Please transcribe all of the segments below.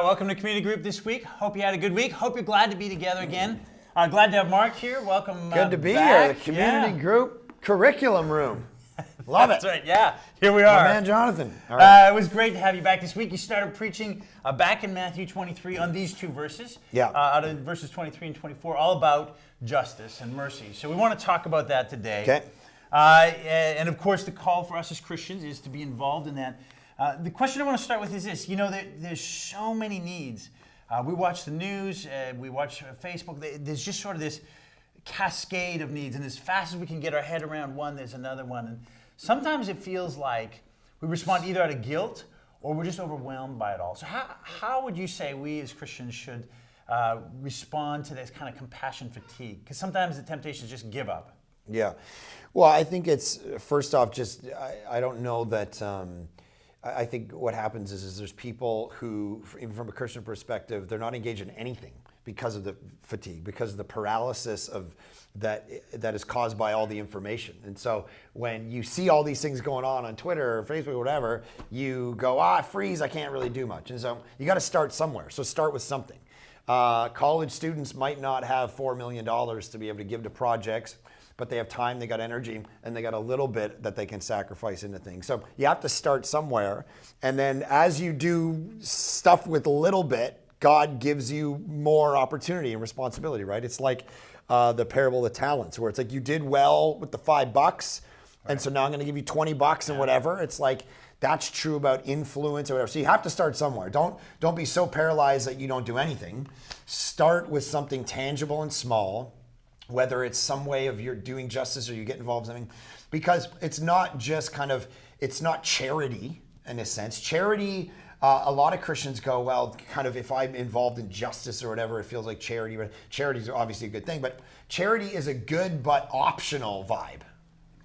welcome to Community Group this week. Hope you had a good week. Hope you're glad to be together again. Glad to have Mark here. Welcome Good to be back. here. The Community Group Curriculum Room. Love it. That's right, yeah. Here we are. My man Jonathan. All right. It was great to have you back this week. You started preaching back in Matthew 23 on these two verses. Yeah. Out of verses 23 and 24, all about justice and mercy. So we want to talk about that today. Okay. And of course, the call for us as Christians is to be involved in that. The question I want to start with is this. You know, there's so many needs. We watch the news, we watch Facebook. There's just sort of this cascade of needs. And as fast as we can get our head around one, there's another one. And sometimes it feels like we respond either out of guilt or we're just overwhelmed by it all. So how would you say we as Christians should respond to this kind of compassion fatigue? Because sometimes the temptation is just give up. Yeah. Well, I think it's, first off, just, I don't know that, I think what happens is there's people who, even from a Christian perspective, they're not engaged in anything because of the fatigue, because of the paralysis of that is caused by all the information. And so when you see all these things going on Twitter or Facebook or whatever, you go, freeze, I can't really do much. And so you got to start somewhere. So start with something. College students might not have $4 million to be able to give to projects, but they have time, they got energy, and they got a little bit that they can sacrifice into things. So you have to start somewhere. And then as you do stuff with a little bit, God gives you more opportunity and responsibility, right? It's like the parable of the talents, where it's like you did well with the $5, and so now I'm gonna give you $20 and whatever. It's like, that's true about influence or whatever. So you have to start somewhere. Don't be so paralyzed that you don't do anything. Start with something tangible and small, whether it's some way of you're doing justice or you get involved in something, because it's not just it's not charity in a sense. Charity, a lot of Christians go, well, kind of if I'm involved in justice or whatever, it feels like charity. But charity is obviously a good thing, but charity is a good but optional vibe,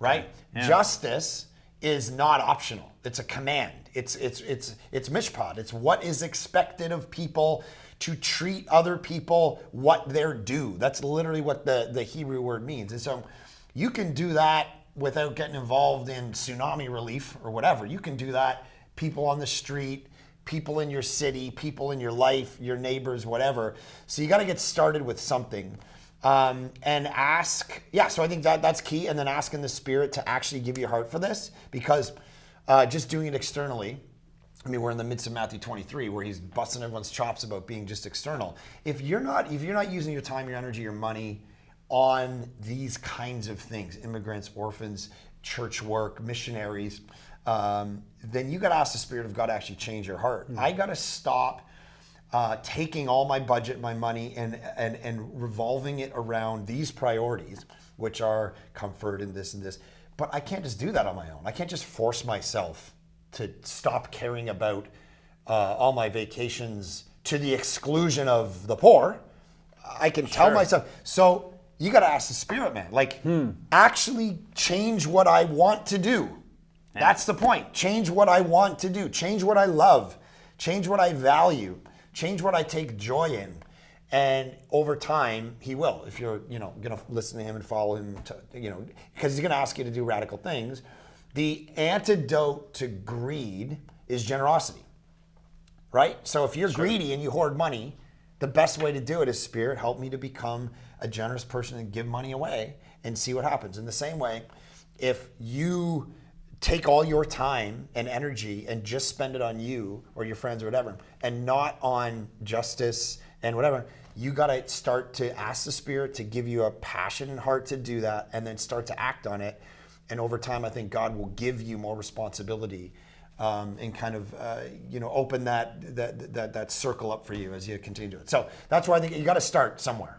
right? Yeah. Justice is not optional. It's a command. It's mishpat. It's what is expected of people to treat other people what they're due. That's literally what the Hebrew word means. And so you can do that without getting involved in tsunami relief or whatever. You can do that, people on the street, people in your city, people in your life, your neighbors, whatever. So you got to get started with something. And ask, so I think that's key. And then ask in the Spirit to actually give you a heart for this, because just doing it externally, I mean, we're in the midst of Matthew 23, where he's busting everyone's chops about being just external. If you're not using your time, your energy, your money on these kinds of things, immigrants, orphans, church work, missionaries, then you got to ask the Spirit of God to actually change your heart. I got to stop taking all my budget, my money, and revolving it around these priorities, which are comfort and this and this. But I can't just do that on my own. I can't just force myself to stop caring about all my vacations to the exclusion of the poor. I can tell myself. So you got to ask the Spirit, man. Like, actually change what I want to do. Yeah. That's the point. Change what I want to do. Change what I love. Change what I value. Change what I take joy in. And over time, he will. If you're, going to listen to him and follow him, because he's going to ask you to do radical things. The antidote to greed is generosity, right? So if you're greedy and you hoard money, the best way to do it is, Spirit, help me to become a generous person and give money away and see what happens. In the same way, if you take all your time and energy and just spend it on you or your friends or whatever, and not on justice and whatever, you got to start to ask the Spirit to give you a passion and heart to do that, and then start to act on it. And over time, I think God will give you more responsibility and kind of, open that circle up for you as you continue to do it. So that's why I think you got to start somewhere.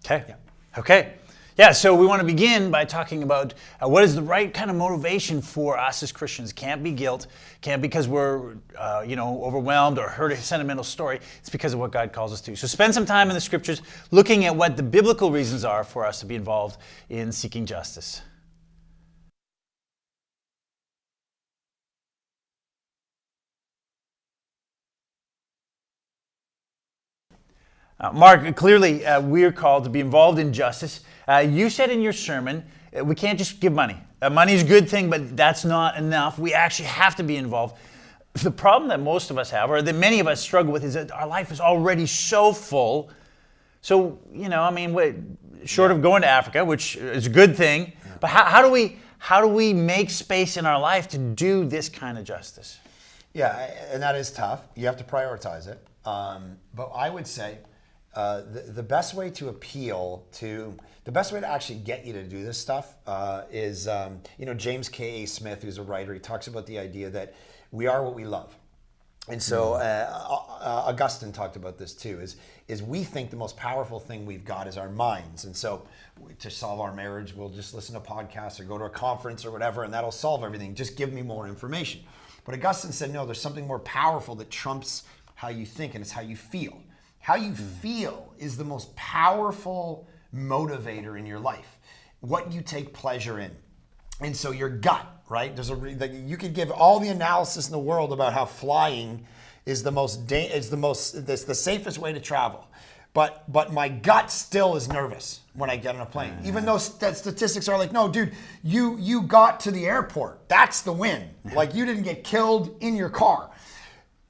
Okay. Yeah. Okay. Yeah, so we want to begin by talking about what is the right kind of motivation for us as Christians. Can't be guilt, can't be because we're overwhelmed or heard a sentimental story. It's because of what God calls us to. So spend some time in the Scriptures looking at what the biblical reasons are for us to be involved in seeking justice. Mark, clearly we're called to be involved in justice. You said in your sermon, we can't just give money. Money is a good thing, but that's not enough. We actually have to be involved. the problem that most of us have, or that many of us struggle with, is that our life is already so full. So, I mean, short of going to Africa, which is a good thing, but how do we make space in our life to do this kind of justice? Yeah, and that is tough. You have to prioritize it. But I would say the best way to the best way to actually get you to do this stuff is, James K.A. Smith, who's a writer, he talks about the idea that we are what we love. And so Augustine talked about this too, is we think the most powerful thing we've got is our minds. And so to solve our marriage, we'll just listen to podcasts or go to a conference or whatever, and that'll solve everything. Just give me more information. But Augustine said, no, there's something more powerful that trumps how you think, and it's how you feel. How you feel is the most powerful motivator in your life. What you take pleasure in. And so your gut, right? You could give all the analysis in the world about how flying is the safest way to travel. But my gut still is nervous when I get on a plane. Even though statistics are like, no, dude, you got to the airport. That's the win. Like, you didn't get killed in your car.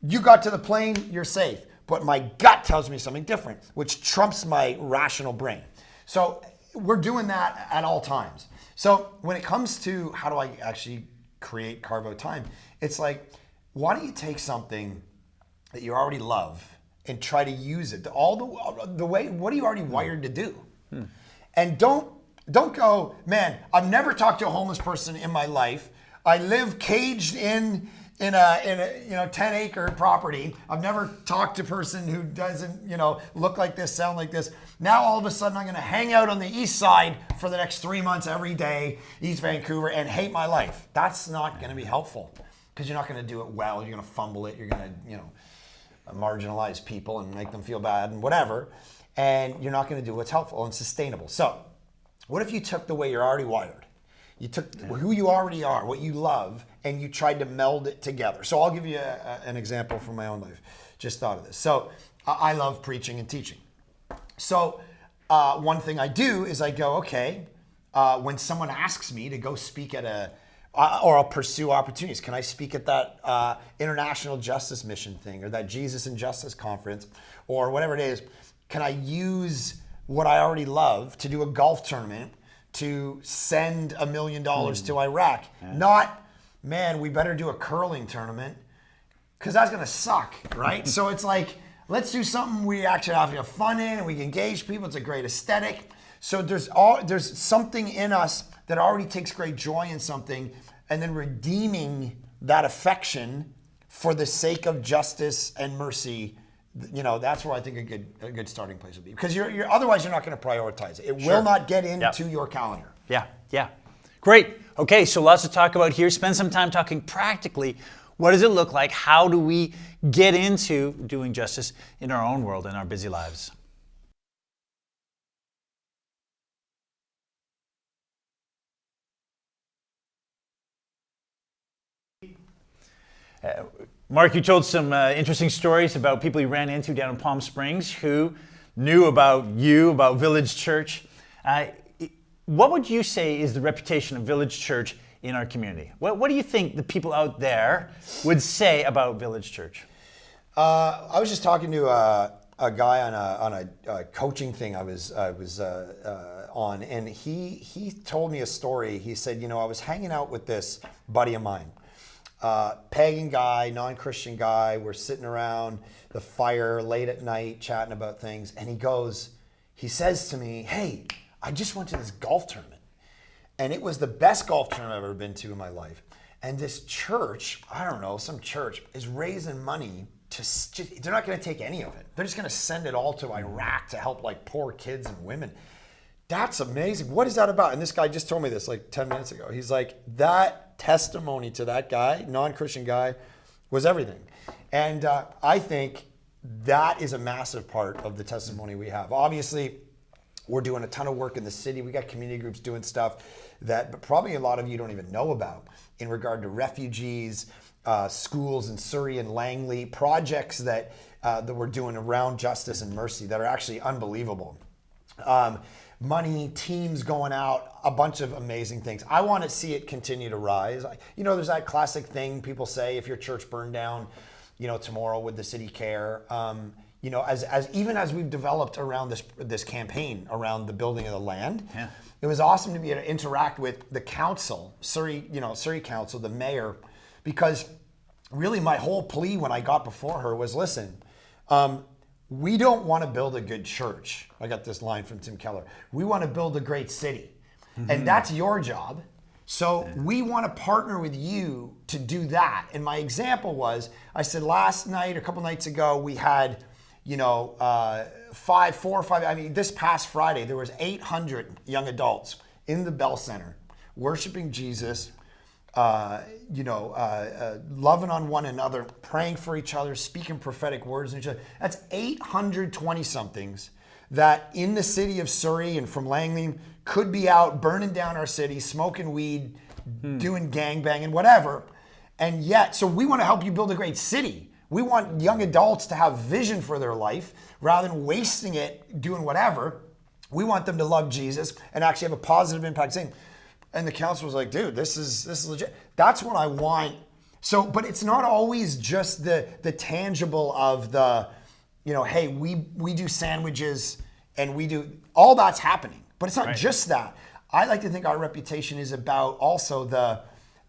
You got to the plane, you're safe. But my gut tells me something different, which trumps my rational brain. So we're doing that at all times. So when it comes to how do I actually carve out time, it's like, why don't you take something that you already love and try to use it all the way, what are you already wired to do? And don't go, man, I've never talked to a homeless person in my life. I live caged in a 10-acre property. I've never talked to a person who doesn't, look like this, sound like this. Now all of a sudden I'm going to hang out on the east side for the next 3 months every day, East Vancouver, and hate my life. That's not going to be helpful, because you're not going to do it well. You're going to fumble it. You're going to, marginalize people and make them feel bad and whatever. And you're not going to do what's helpful and sustainable. So what if you took the way you're already wired? You took who you already are, what you love, and you tried to meld it together. So I'll give you an example from my own life. Just thought of this. So I love preaching and teaching. So one thing I do is I go, okay, when someone asks me to go speak at or I'll pursue opportunities. Can I speak at that International Justice Mission thing, or that Jesus and Justice conference, or whatever it is? Can I use what I already love to do a golf tournament, to send $1 million to Iraq? Not, man, we better do a curling tournament, because that's going to suck, right? So it's like, let's do something we actually have fun in, and we can engage people. It's a great aesthetic. So there's something in us that already takes great joy in something, and then redeeming that affection for the sake of justice and mercy. That's where I think a good starting place would be, because you're otherwise you're not going to prioritize it. It will not get into your calendar. Yeah. Great. Okay, so lots to talk about here. Spend some time talking practically. What does it look like? How do we get into doing justice in our own world, in our busy lives? Mark, you told some interesting stories about people you ran into down in Palm Springs who knew about you, about Village Church. What would you say is the reputation of Village Church in our community? What do you think the people out there would say about Village Church? I was just talking to a guy on a coaching thing I was on, and he told me a story. He said, I was hanging out with this buddy of mine. Pagan guy, non-Christian guy. We're sitting around the fire late at night chatting about things, and he says to me, hey, I just went to this golf tournament, and it was the best golf tournament I've ever been to in my life. And this church, I don't know, some church is raising money they're not going to take any of it. They're just going to send it all to Iraq to help like poor kids and women. That's amazing. What is that about? And this guy just told me this like 10 minutes ago. He's like, that testimony to that guy, non-Christian guy, was everything. And I think that is a massive part of the testimony we have. Obviously, we're doing a ton of work in the city. We got community groups doing stuff that probably a lot of you don't even know about in regard to refugees, schools in Surrey and Langley, projects that we're doing around justice and mercy that are actually unbelievable. money, teams going out, a bunch of amazing things. I want to see it continue to rise. There's that classic thing people say, if your church burned down, tomorrow, would the city care? As we've developed around this campaign around the building of the land, it was awesome to be able to interact with the council, Surrey Council, the mayor, because really my whole plea when I got before her was, listen, we don't want to build a good church. I got this line from Tim Keller. We want to build a great city. And that's your job. So we want to partner with you to do that. And my example was, I said last night, a couple nights ago, we had, 4 or 5, this past Friday, there was 800 young adults in the Bell Center worshiping Jesus, loving on one another, praying for each other, speaking prophetic words to each other. That's 820-somethings that in the city of Surrey and from Langley could be out burning down our city, smoking weed, doing gangbanging, whatever. And yet, so we want to help you build a great city. We want young adults to have vision for their life rather than wasting it doing whatever. We want them to love Jesus and actually have a positive impact. And the council was like, dude, this is legit. That's what I want. So, but it's not always just the tangible of the, hey, we do sandwiches and we do, all that's happening. But it's not just that. I like to think our reputation is about also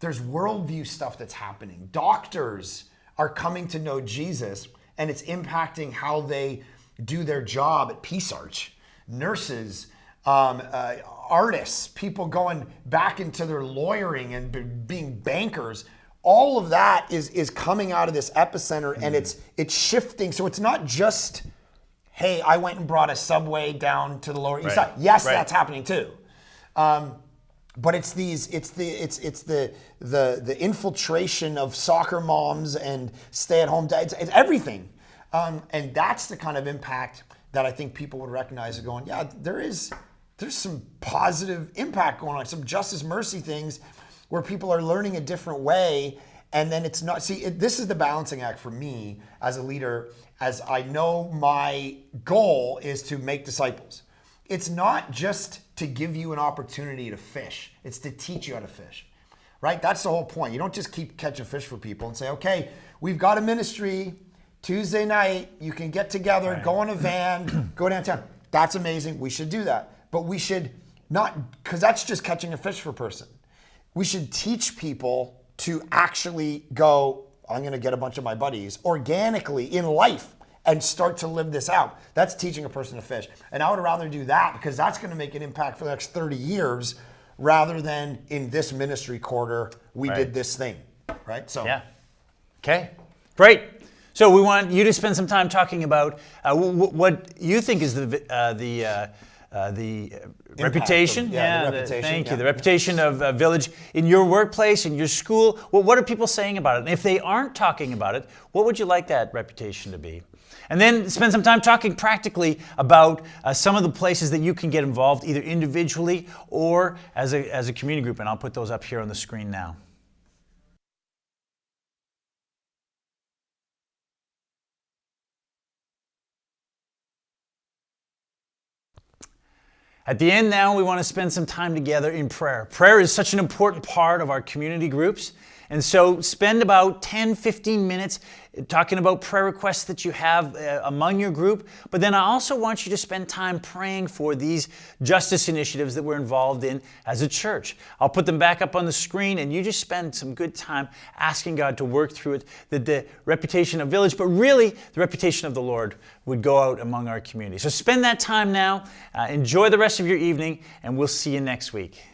there's worldview stuff that's happening. Doctors are coming to know Jesus and it's impacting how they do their job at Peace Arch. Nurses, artists, people going back into their lawyering and being bankers. All of that is coming out of this epicenter and it's shifting. So it's not just, hey, I went and brought a Subway down to the Lower East Side. Yes, that's happening too. But it's the infiltration of soccer moms and stay-at-home dads. It's everything. And that's the kind of impact that I think people would recognize and going, yeah, there's some positive impact going on, some justice, mercy things where people are learning a different way. And then it's not, this is the balancing act for me as a leader, as I know my goal is to make disciples. It's not just to give you an opportunity to fish. It's to teach you how to fish, right? That's the whole point. You don't just keep catching fish for people and say, okay, we've got a ministry, Tuesday night, you can get together, go in a van, go downtown. That's amazing. We should do that. But we should not, because that's just catching a fish for a person. We should teach people to actually go, I'm going to get a bunch of my buddies organically in life and start to live this out. That's teaching a person to fish. And I would rather do that because that's going to make an impact for the next 30 years rather than in this ministry quarter, we did this thing, right? So yeah. Okay, great. So we want you to spend some time talking about what you think is the reputation. The reputation. Thank you. The reputation of Village in your workplace, in your school. Well, what are people saying about it? And if they aren't talking about it, what would you like that reputation to be? And then spend some time talking practically about some of the places that you can get involved, either individually or as a community group. And I'll put those up here on the screen now. At the end now, we want to spend some time together in prayer. Prayer is such an important part of our community groups. And so spend about 10, 15 minutes talking about prayer requests that you have among your group. But then I also want you to spend time praying for these justice initiatives that we're involved in as a church. I'll put them back up on the screen and you just spend some good time asking God to work through it, that the reputation of Village, but really the reputation of the Lord would go out among our community. So spend that time now, enjoy the rest of your evening, and we'll see you next week.